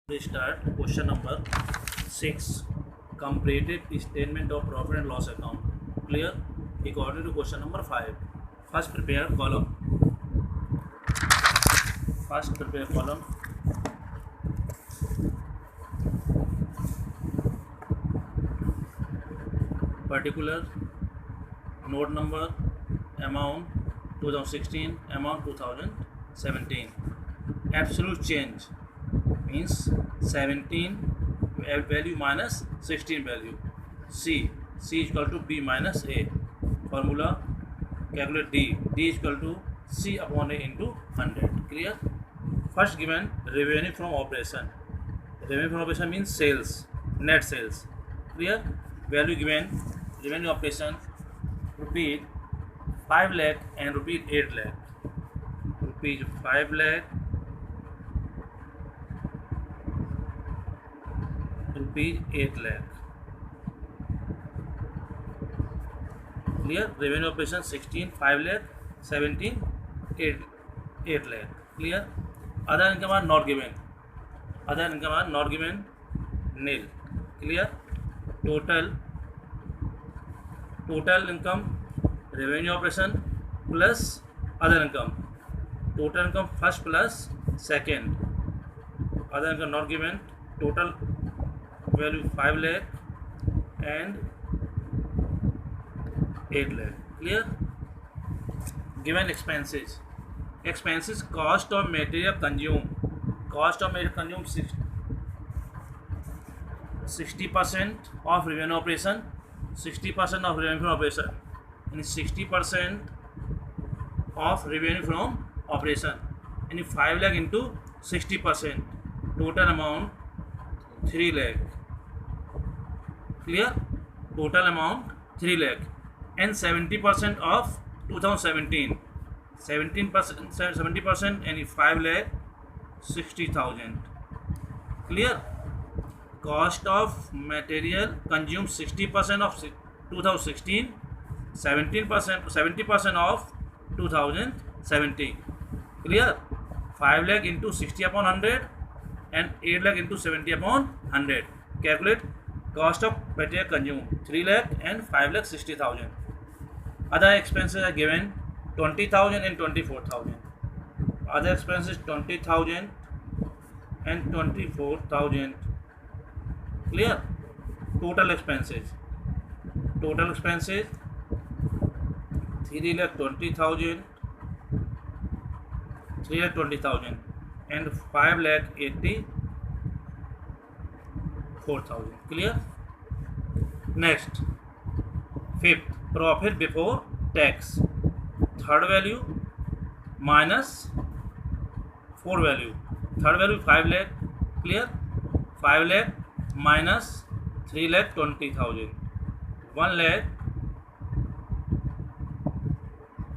We start question number 6. Completed statement of profit and loss account. Clear? According to question number 5. First prepare column. Particular, note number, amount 2016, amount 2017. Absolute change means 17 value minus 16 value. C is equal to B minus A. Formula, calculate D is equal to C upon A into 100. Clear? First given, revenue from operation. Revenue from operation means sales, net sales. Clear? Value given, revenue operation, rupees 5 lakh and rupees 8 lakh. Rupees 5 lakh, rupees 8 lakh. Clear? Revenue operation 16 5 lakh, 17 8 lakh. Clear? Other income are not given. Nil. Clear? Total income, revenue operation plus other income. Total income first plus second. Other income not given. Total value 5 lakh and 8 lakh. Clear? Given expenses. Cost of material consumed. 60% of revenue operation. 60% of revenue from operation. And 60% of revenue from operation. And 5 lakh into 60%. Total amount 3 lakh. Clear? Total amount 3 lakh. And 70% of 2017. 70% and 5 lakh 60,000. Clear? Cost of material consumed 60% of 2016, 70% of 2017. Clear? 5 lakh into 60 upon 100 and 8 lakh into 70 upon 100. Calculate cost of material consumed 3 lakh and 5 lakh 60,000. Other expenses are given 20,000 and 24,000. Other expenses 20,000 and 24,000. Clear? Total expenses 3 lakh 20,000 and 5 lakh 84,000. Clear? Next, fifth, profit before tax. Third value minus fourth value. Third value 5 lakh. Clear? 5 lakh minus 3 lakh 20,000. 1 lakh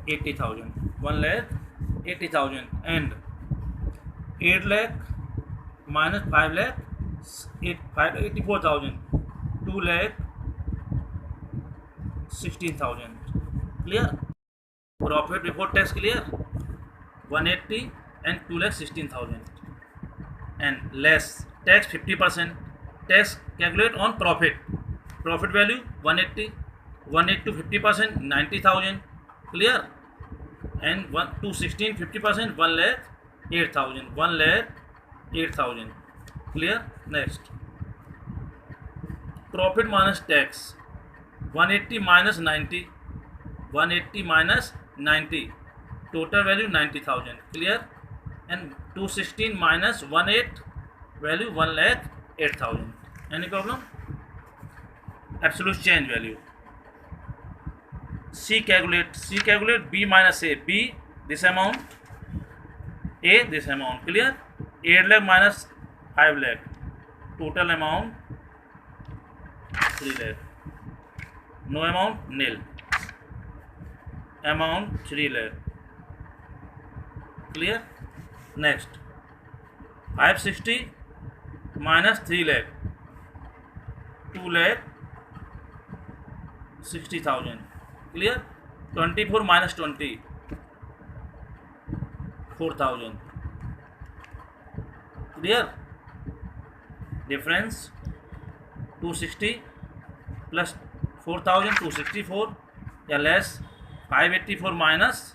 80,000. 1 lakh 80,000 and 8 lakh minus 5 lakh 84,000. 2 lakh 16,000. Clear? Profit before tax. Clear? 180 and 2 lakh 16,000 and less tax 50%. Tax calculate on profit value 180 to 50% 90,000. Clear? And 216 50% 1 lakh 8,000. 1 lakh 8,000. Clear? Next, profit minus tax 180 minus 90. 180 minus 90. Total value 90,000. Clear? And 216 minus 18 value 1 lakh 8,000. Any problem? Absolute change value. C calculate B minus A. B this amount, A this amount. Clear? 8 lakh minus 5 lakh. Total amount 3 lakh. No amount, nil. Amount 3 lakh. Clear? Next, 560 minus 3 lakh. 2 lakh 60,000. Clear? 24 minus 20 4,000. Clear? difference 260 plus 4000 264 या less 584 minus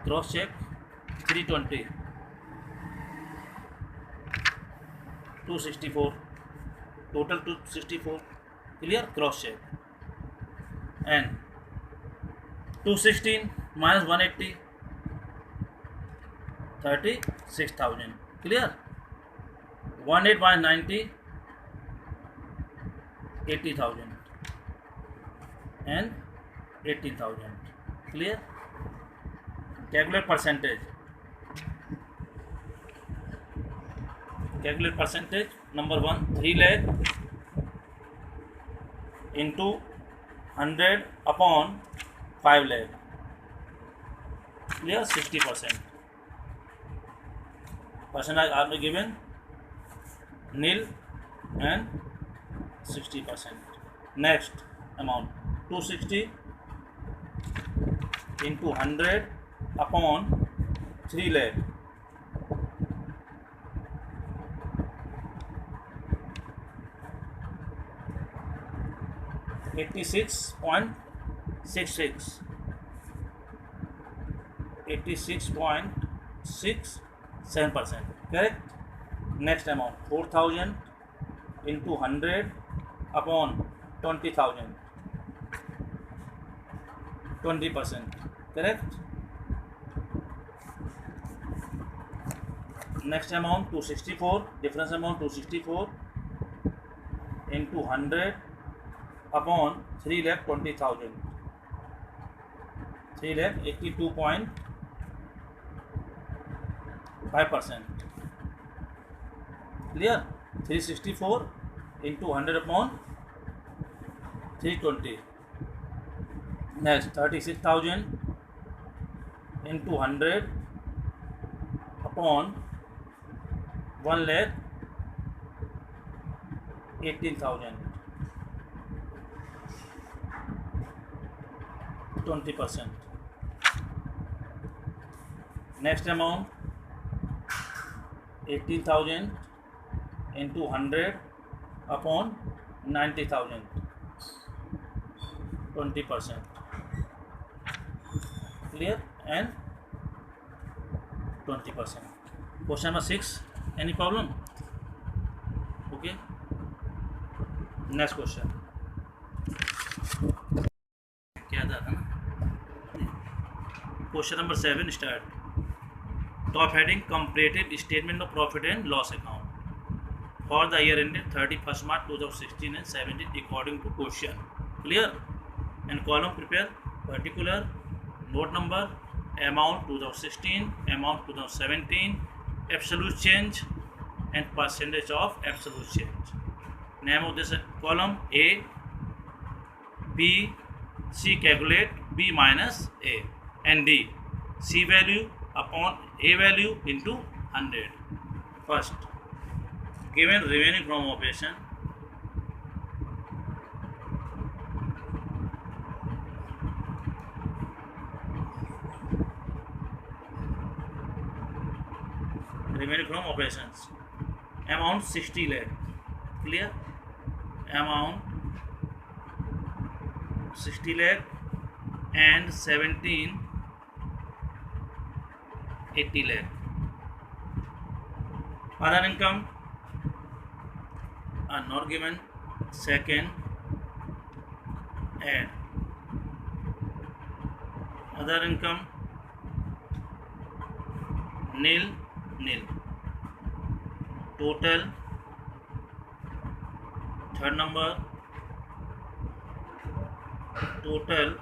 cross check 320 264 total 264 clear, cross check, and 216 minus 180 36,000 clear, 18 minus 90 80,000 and 18,000 clear. Calculate percentage. Calculate percentage. Number 1, 3 lakh into 100 upon 5 lakh. Clear, 60%. Percentage are given nil and 60%. Next amount 260 into 100 upon 3 lakh. $86.66 86.67%, correct. Next amount 4,000 into 100 upon 20,000 20%, correct. Next amount 264, difference amount 264 into 100 upon 3,20,000 3,82.5%, clear. 364 into 100 upon 320. Next 36,000 into 100 upon 1,18,000 20%. Next amount 18,000 into 100 upon 90,000 20%, clear, and 20%. Question number 6. Any problem? Okay. Next question. क्या था ना? Question number 7 start. Top heading: comparative statement of profit and loss account for the year ended 31st March 2016 and 17 according to question. Clear? And column prepare particular, note number, amount 2016, amount 2017, absolute change and percentage of absolute change. Name of this column: A, B, C calculate B minus A, and D, C value upon A value into 100. First, given revenue from operation, revenue from operations, amount 60 lakh, clear, amount 60 lakh and 17 80 lakh. Other income are not given. Second, add other income nil nil. Total, third number, total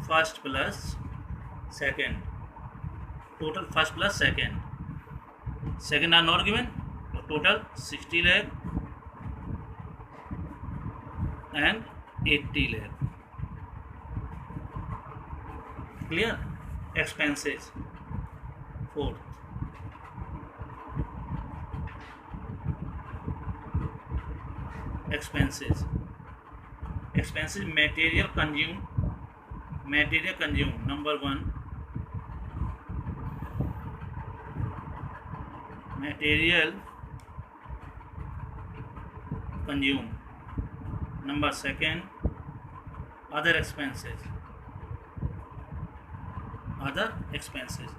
first plus second, total first plus second. Second are not given. Total 60 lakh and 80 lakh. Clear? Expenses. Fourth, expenses. Expenses material consumed. Material consumed. Number 1, material consumed. Number 2, other expenses. Other expenses.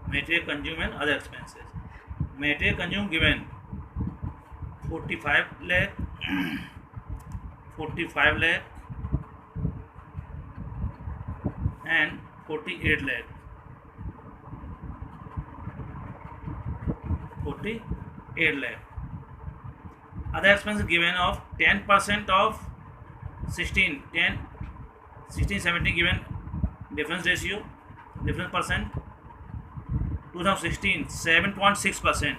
Material consumed and other expenses. Material consumed given 45 lakh, 45 lakh and 48 lakh. 48 lakh. Other expenses given of 10% of 16, 10, 16, 17 given difference ratio, difference percent. 2016 7.6%.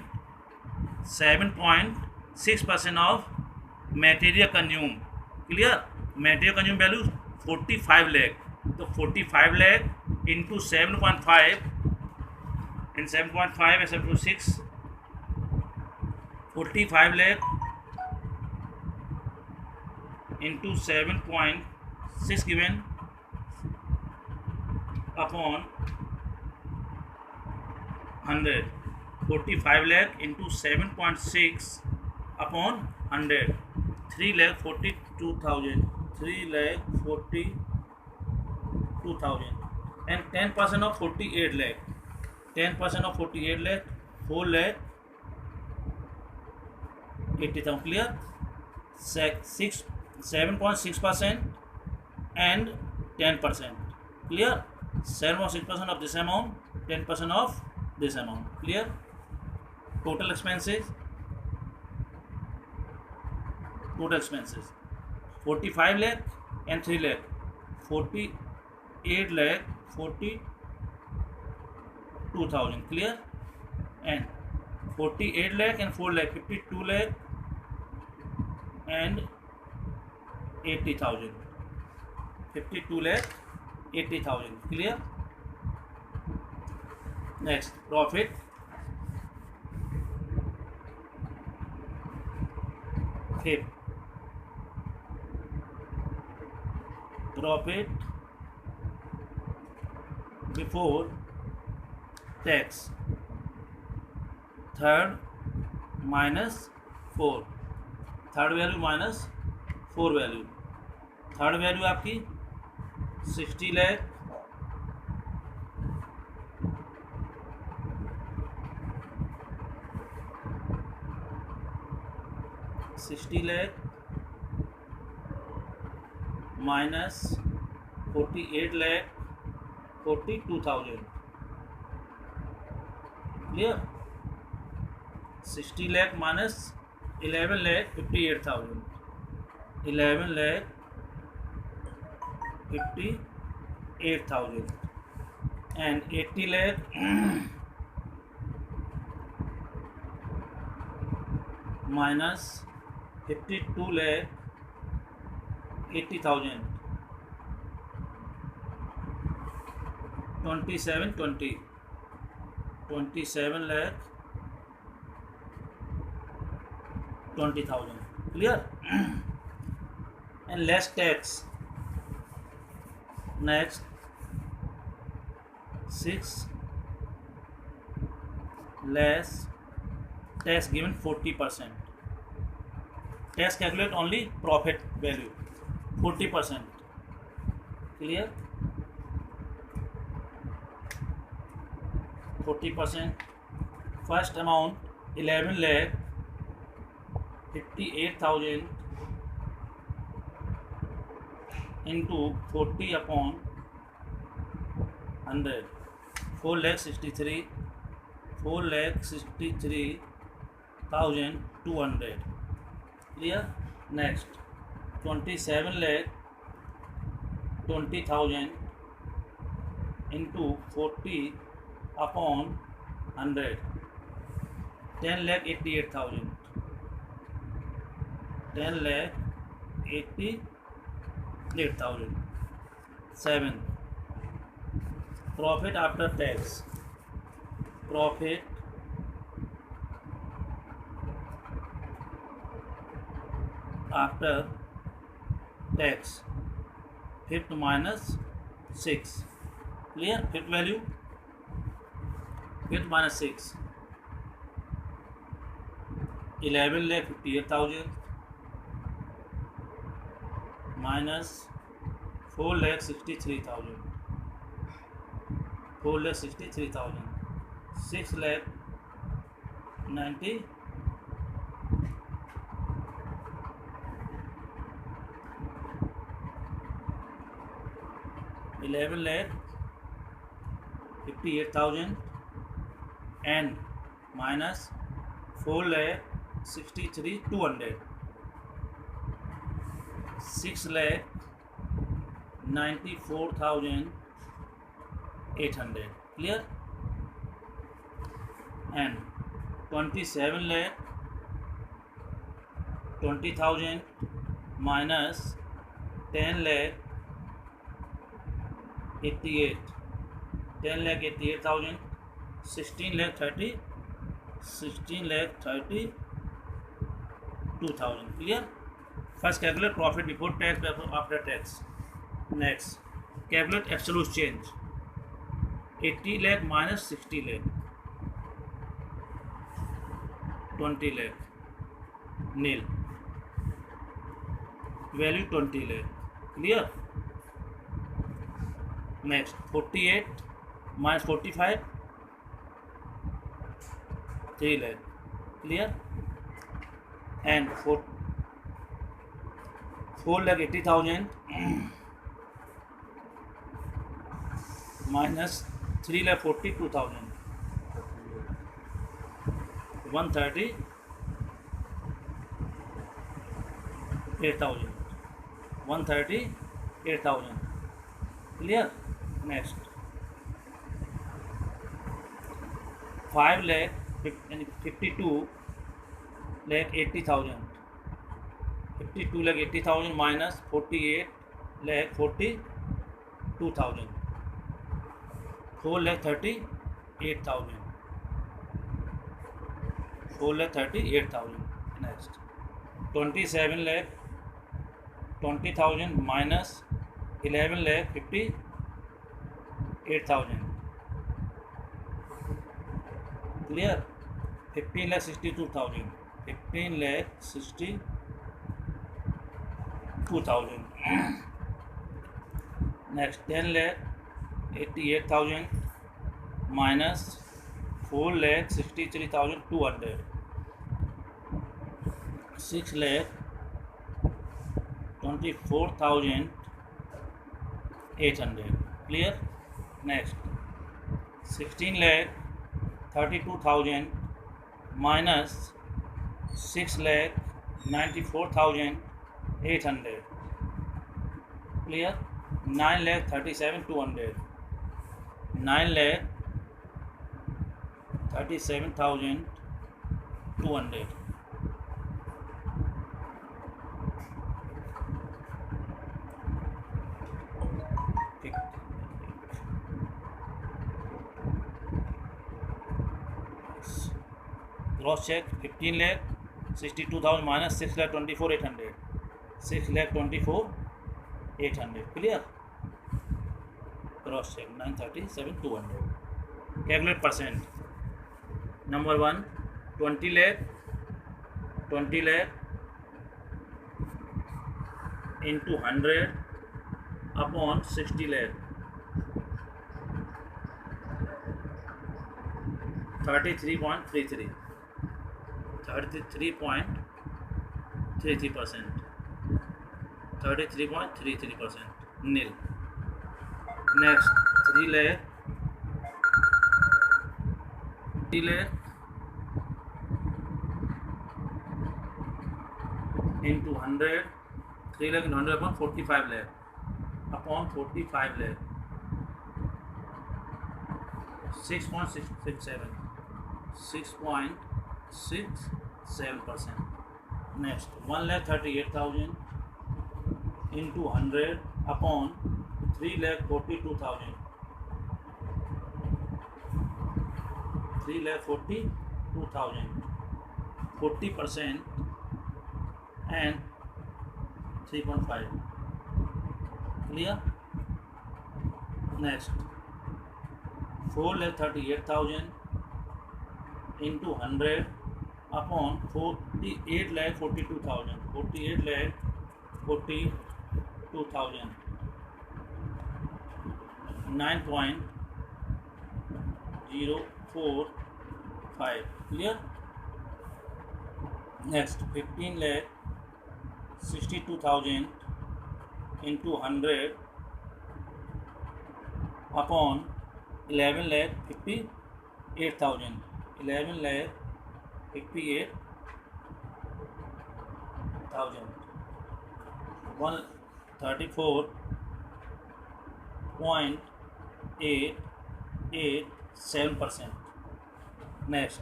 7.6% of material consumed. Clear? Material consumed value 45 lakh. So 45 lakh into 7.5 and 7.5 and 7.6, 45 lakh into 7.6 given upon 100. 45 lakh into 7.6 upon 100. 3,42,000. 3,42,000 and 10% of 48 lakh. 10% of 48 lakh, 4,80,000. Clear? 7.6% and 10%. Clear? 7.6% of this amount, 10% of this amount. Clear? Total expenses. Total expenses 45 lakh and 3 lakh. 48 lakh 42,000. Clear? And 48 lakh and 4 lakh 52 lakh and 80,000. 52 lakh 80,000. Clear? Next, profit. Fifth, profit before tax. Third minus 4. Third value minus 4 value. Third value आपकी 60 lakh, 60 lakh minus 48 lakh 42,000. Clear? 60 lakh minus 11 lakh 58,000. 11 lakh 58,000 and 80 lakh minus 52 lakh 80,000. 27 lakh 20,000. Clear? And less tax. Next, 6 less tax given 40%. Tax calculate only profit value 40%. Clear? 40%. First amount 11 lakh 58,000 into 40 upon 100. 4,63,200. Clear? Next, 27 lakh 20,000 into 40 upon 100. 10 lakh 88,000. 10 lakh 88,000. 7. Profit after tax. Profit after tax. Fifth minus 6. Clear? Fifth value, fifth minus 6. 11,58,000 minus 4,63,000. 4,63,000. 6,90. 11,58,000 and minus 4,63,200. 6,94,800. Clear? And 27,20,000 minus 10,88,000. 10,88,000. 16,32,000. Clear? First calculate profit before tax, after tax. Next, calculate absolute change. 80 lakh minus 60 lakh. 20 lakh. Nil. Value 20 lakh. Clear? Next, 48 minus 45. 3 lakh. Clear? And 4,80,000 minus 3,42,000. 138,000. 138,000. Clear? Next, 5,52,80,000. 52,80,000 minus 48,42,000. 4,38,000. 4,38,000. Next, 27,20,000 minus 11,58,000. Clear? 15,62,000. 15,62,000. Next, 10,88,000 minus 4,63,200. 6,24,800. Clear? Next, 16,32,000 minus 6,94,800. Clear? 9,37,200. 9,37,200. Cross check. 15,62,000 minus 6,24,800. 6,24,800. Clear? Cross check. 9,37,200. Calculate percent. Number 1, 20 lakh. 20 lakh into 100 upon 60 lakh. 33.33. 33.33%. 33.33%. Nil. Next, 3 lakh. 3 lakh into 100. 3 lakh into 100 upon 45 lakh. Upon 45 lakh. 6.667. 6.67%. Next, 1,38,000 into 100 upon 3,42,000. 3,42,000. 40% and 3.5. Clear? Next, 4,38,000 into 100 upon 48,42,000. 48,42,000. 9.045. Clear? Next, 15,62,000 into 100 upon 11,58,000. 11,58,000. 134.887%. Next,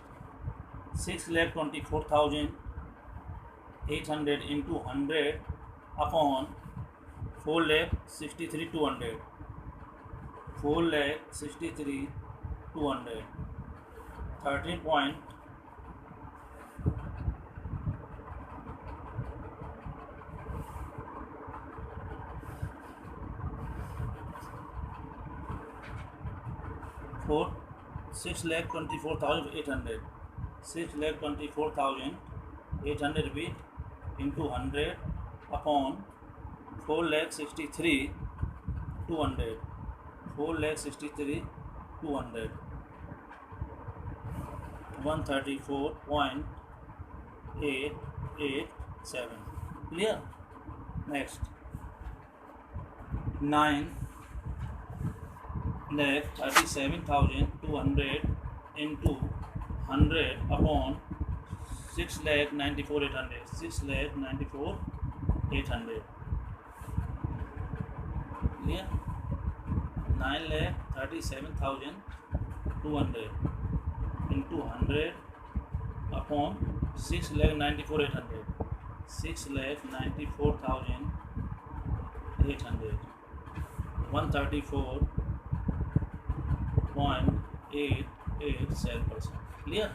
6,24,800 into 100 upon 4,63,200. 4,63,200. 13. 6,24,800. 6,24,800 rupees into 100 upon 4,63,200. 4,63,200. 134.887. Clear? Next, 9,37,200 into 100 upon 6,94,800. 6,94,800. Clear? 9,37,200 into 100 upon 6,94,800. 6,94,800. 134.887%. Clear?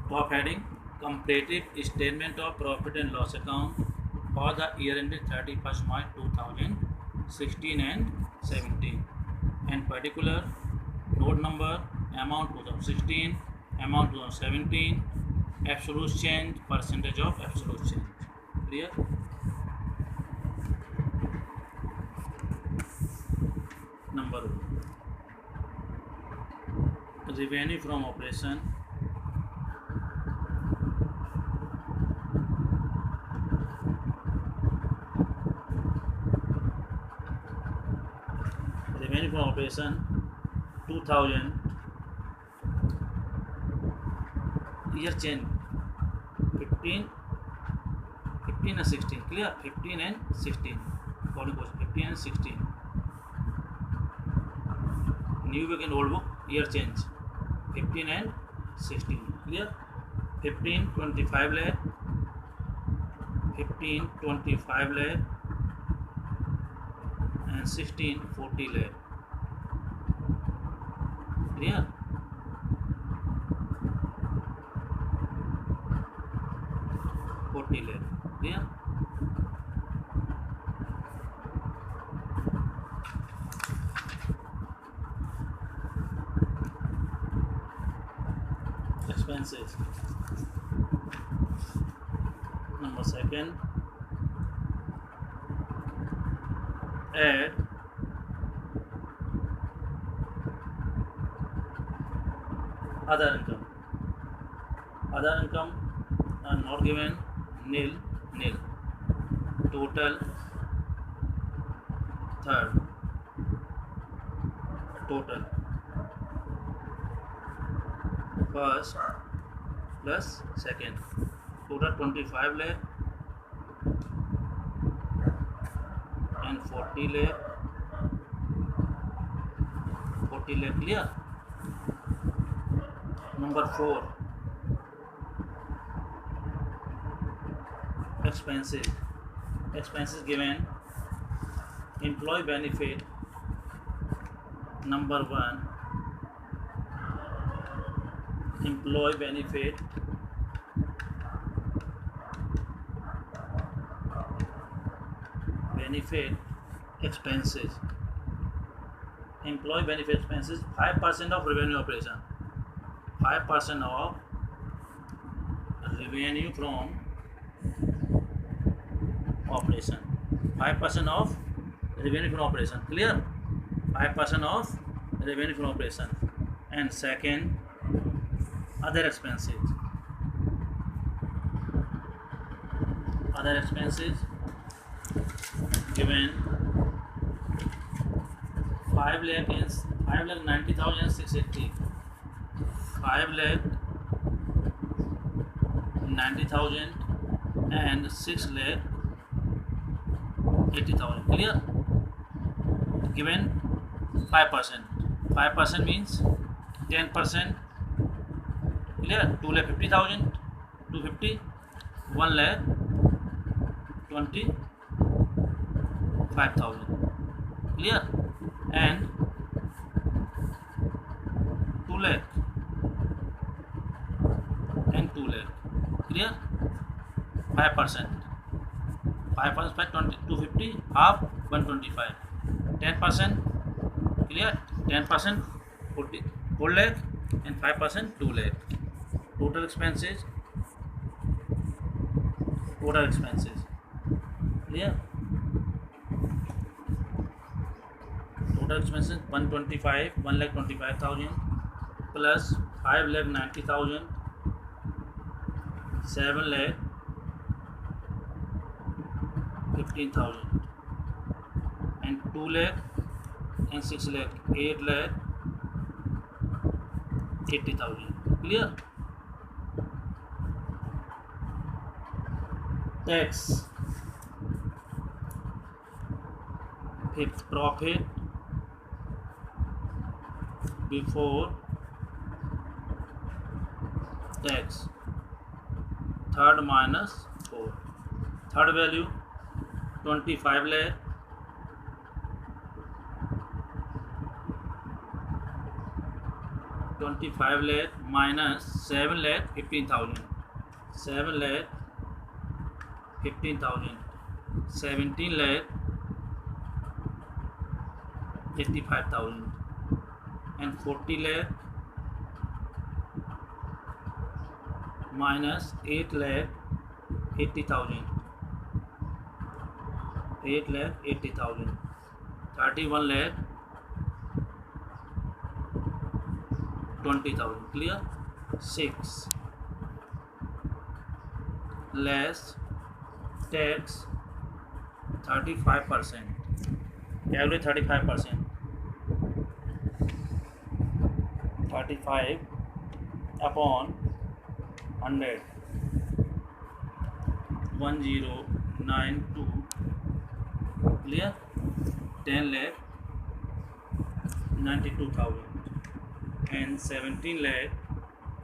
Top heading: Comparative Statement of Profit and Loss Account for the year ended 31st March 2016 and 17. And particular note number, amount 2016, amount 2017, absolute change, percentage of absolute change. Clear? Number 1, revenue from operation. Revenue from operation 2000. Year change 15 and 16. Clear? 15 and 16. 15 and 16. New book and old book, year change 15 and 16. Clear? 15 25 lakh, 15 25 lakh, and 16 40 lakh. Clear? Clear? Expenses. Number 2, add other income. Other income are not given, nil. Total, third, total, first plus second, total 25 lakh and 40 lakh. Clear? Number 4, expenses. Expenses given: employee benefit Number one, employee benefit expenses. Employee benefit expenses 5% of revenue operation. 5% of revenue from operation. 5% of revenue from operation. Clear? 5% of revenue from operation. And second, other expenses. Other expenses given 5 lakh is 5,90,680. 5,90,000 and 6,80,000. Clear? Given 5%. 5% means 10%. Clear? 2,50,000, 250, 1,25,000. Clear? And 2 lakh and 2 lakh. Clear? 5%. 5% by 250, half 125. 10%. Clear? 10% 4 lakh and 5% 2 lakh. Total expenses. Clear? Total expenses 1,25,000 plus 5,90,000, 7,15,000 and 2 lakh and 6 lakh, 8,80,000. Clear? Tax. Fifth, profit before tax. Third minus 4. Third value 25 lakh. 25 lakh minus 7 lakh 15,000. 7 lakh 15,000. 17 lakh 85,000 and 40 lakh minus 8 lakh 80,000. 8 lakh 80,000. 31 lakh 20,000. Clear? 6 less tax 35%. Calculate 35%. 35 upon 100. 1092. Clear? 10 lakh 92,000 and 17 lakh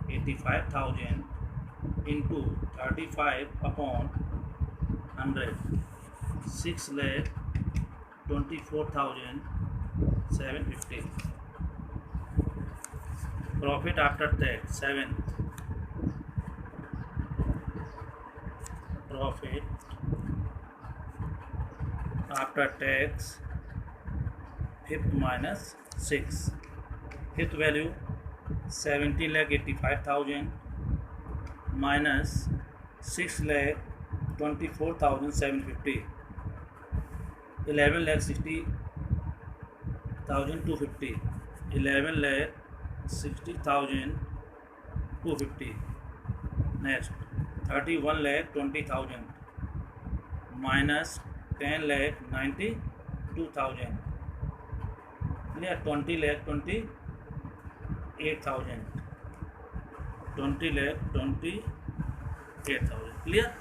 85,000 into 35 upon 100. 6 lakh 24,750. Profit after tax 7. Profit after tax fifth minus 6. Fifth value 17 lakh 85,000 minus 6 lakh 24,750. 11 lakh 60,250. 11 lakh 60,250. Next 31 lakh 20,000 minus 10 lakh 92,000. 20 lakh 28,000. 20 lakh 28,000. Clear?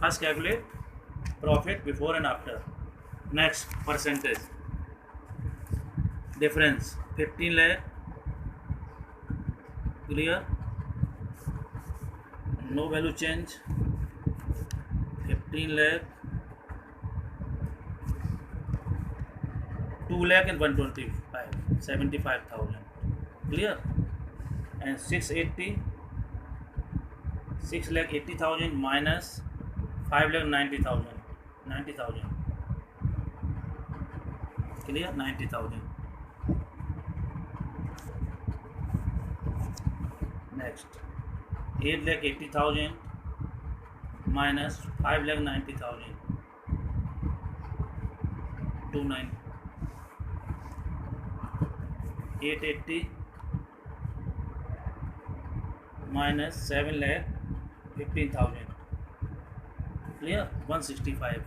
First calculate profit before and after. Next percentage difference 15 lakh. Clear? No value change. 15 lakh, 2 lakh and 125. 75,000. Clear? And 6,80,000 minus 5,90,000. 90,000. Clear? 90,000. Next, 8,80,000 minus 5,90,000. 29. 880 minus 7,15,000. Clear? 165.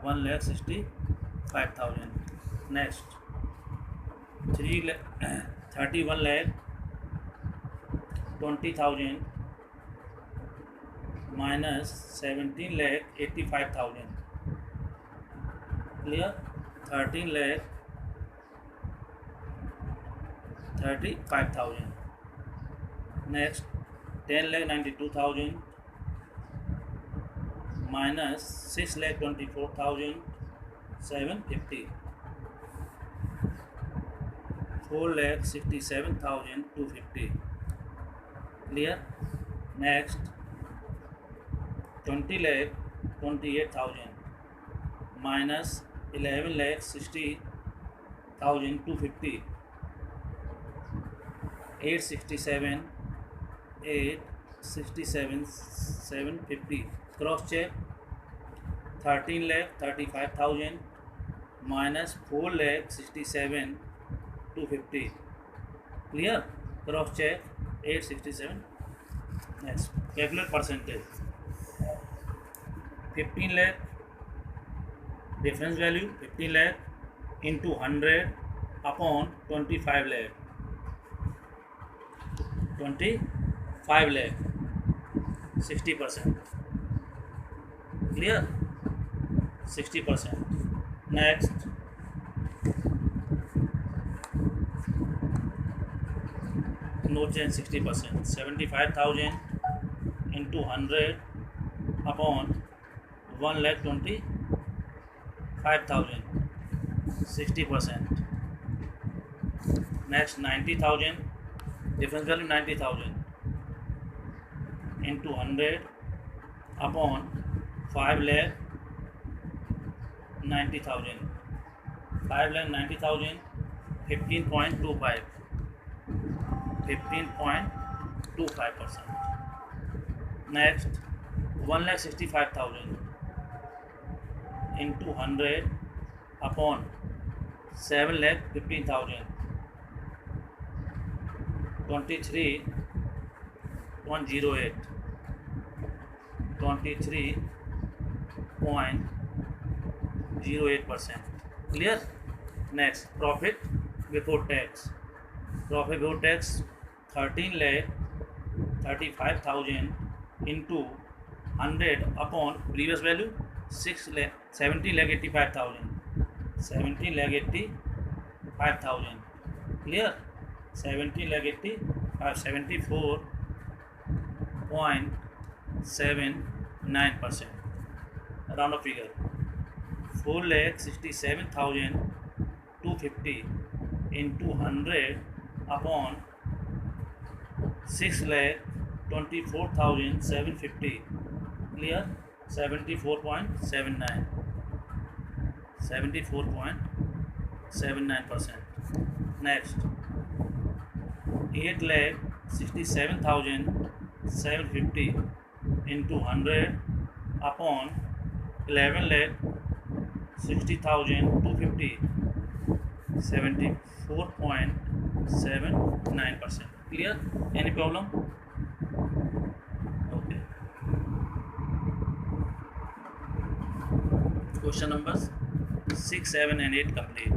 1,65,000. Next, 31,20,000 minus 17,85,000. Clear? 13,35,000. Next, 10,92,000 minus 6,24,750. 4,67,250. Clear? Next, 20,28,000 minus 11,60,250. 867,750. Cross check. 13,35,000 minus 4,67,250. Clear? Cross check. 867. Next, calculate percentage. 15 lakh difference value, 15 lakh into 100 upon 25 lakh. 25 lakh, 60%. Clear? 60%. Next, no change, 60%. 75,000 into 100 upon 1,25,000, 60%. Next, 90,000 difference value, 90,000 into 100 upon 5,90,000. 5,90,000, 15.25. 15.25%. Next, 1,65,000 into 100 upon 7,15,000. 23.08. 23.08%. Clear? Next, profit before tax. Profit before tax, 13,35,000 into 100 upon previous value 17,85,000. 17,85,000. Clear? 74.79%. Round of figure. 4,67,250 into 100 upon 6,24,750. Clear? 74.79. 74.79%. Next, 8,67,750 into 100 upon 11,60,250. 74.79%. Clear? Any problem? Okay. Question numbers 6, 7 and 8 complete.